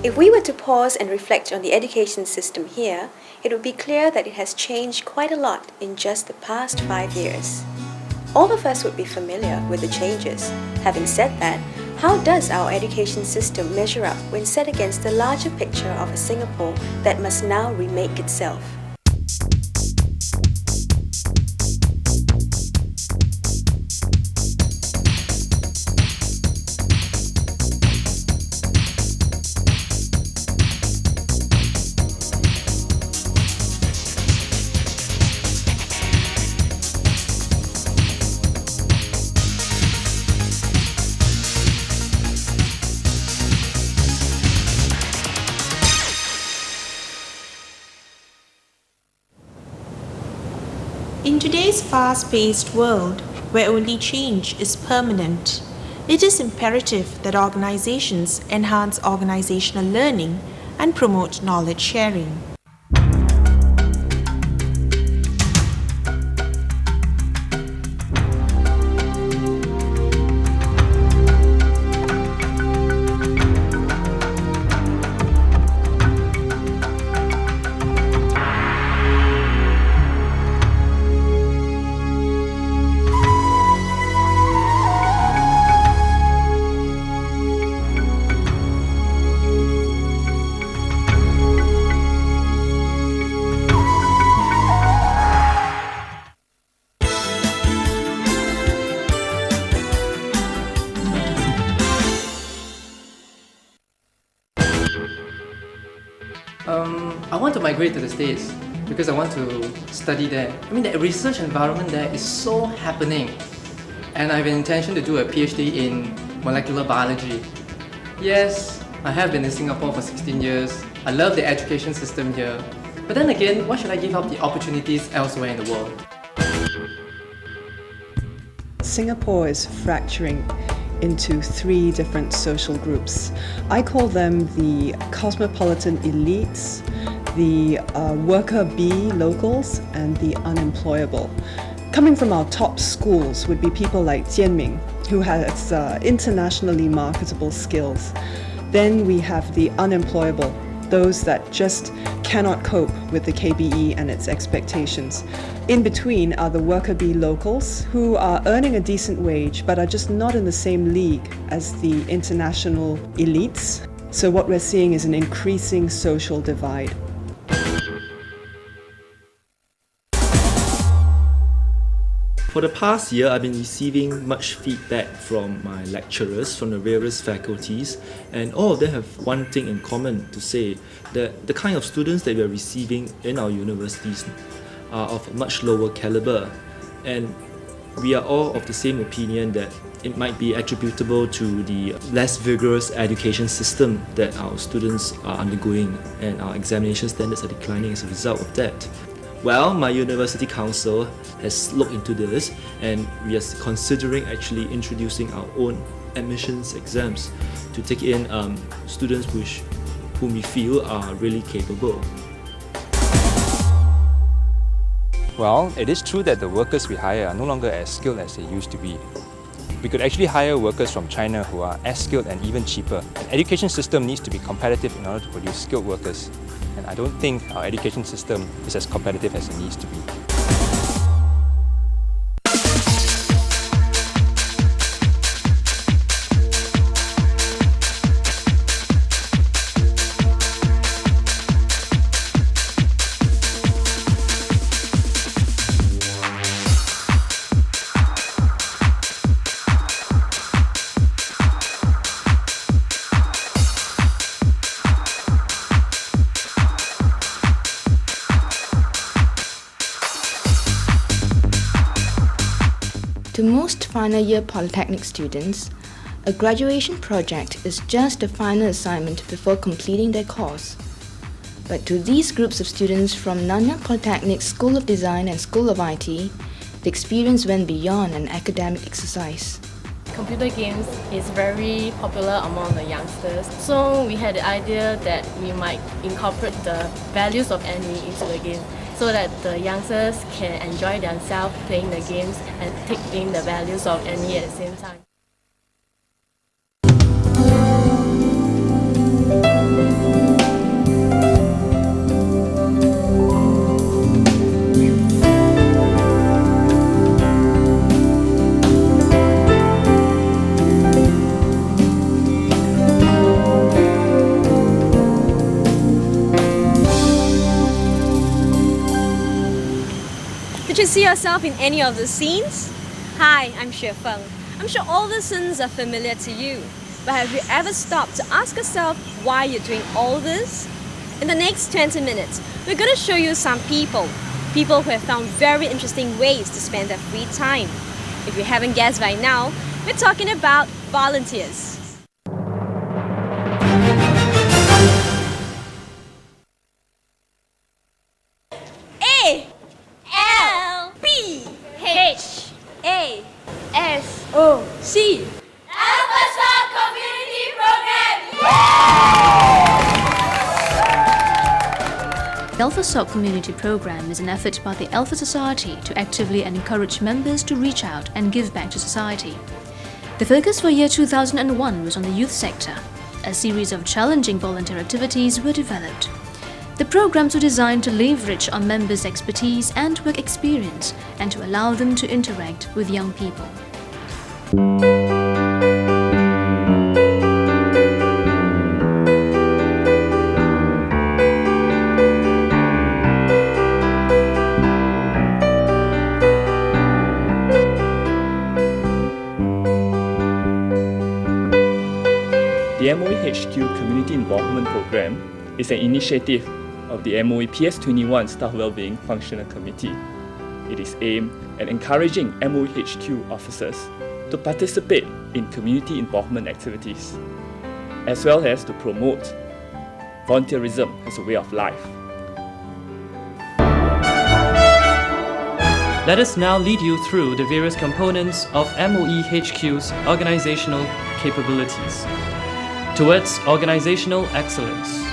If we were to pause and reflect on the education system here, it would be clear that it has changed quite a lot in just the past 5 years. All of us would be familiar with the changes. Having said that, how does our education system measure up when set against the larger picture of a Singapore that must now remake itself? In today's fast-paced world, where only change is permanent, it is imperative that organizations enhance organizational learning and promote knowledge sharing. I want to migrate to the States because I want to study there. I mean, the research environment there is so happening. And I have an intention to do a PhD in molecular biology. Yes, I have been in Singapore for 16 years. I love the education system here. But then again, why should I give up the opportunities elsewhere in the world? Singapore is fracturing into 3 different social groups. I call them the cosmopolitan elites, the worker bee locals, and the unemployable. Coming from our top schools would be people like Jianming, who has internationally marketable skills. Then we have the unemployable, those that just cannot cope with the KBE and its expectations. In between are the worker bee locals who are earning a decent wage but are just not in the same league as the international elites. So what we're seeing is an increasing social divide. For the past year, I've been receiving much feedback from my lecturers from the various faculties, and all of them have one thing in common to say, that the kind of students that we are receiving in our universities are of much lower caliber, and we are all of the same opinion that it might be attributable to the less vigorous education system that our students are undergoing, and our examination standards are declining as a result of that. Well, my university council has looked into this, and we are considering actually introducing our own admissions exams to take in students whom we feel are really capable. Well, it is true that the workers we hire are no longer as skilled as they used to be. We could actually hire workers from China who are as skilled and even cheaper. The education system needs to be competitive in order to produce skilled workers. And I don't think our education system is as competitive as it needs to be. To most final year polytechnic students, a graduation project is just a final assignment before completing their course. But to these groups of students from Nanyang Polytechnic School of Design and School of IT, the experience went beyond an academic exercise. Computer games is very popular among the youngsters, so we had the idea that we might incorporate the values of anime into the game, so that the youngsters can enjoy themselves playing the games and take in the values of anime at the same time. Did you see yourself in any of the scenes? Hi, I'm Xue Feng. I'm sure all the scenes are familiar to you, but have you ever stopped to ask yourself why you're doing all this? In the next 20 minutes, we're going to show you some people who have found very interesting ways to spend their free time. If you haven't guessed by now, we're talking about volunteers. A-L-P-H-A-S-O-C. Alpha Community Program! The Alpha Soc Community Program is an effort by the Alpha Society to actively encourage members to reach out and give back to society. The focus for year 2001 was on the youth sector. A series of challenging volunteer activities were developed. The programs were designed to leverage on members' expertise and work experience and to allow them to interact with young people. The MOE HQ Community Involvement Program is an initiative of the MOE PS21 Staff Wellbeing Functional Committee. It is aimed at encouraging MOE HQ officers to participate in community involvement activities, as well as to promote volunteerism as a way of life. Let us now lead you through the various components of MOE HQ's organizational capabilities towards organizational excellence.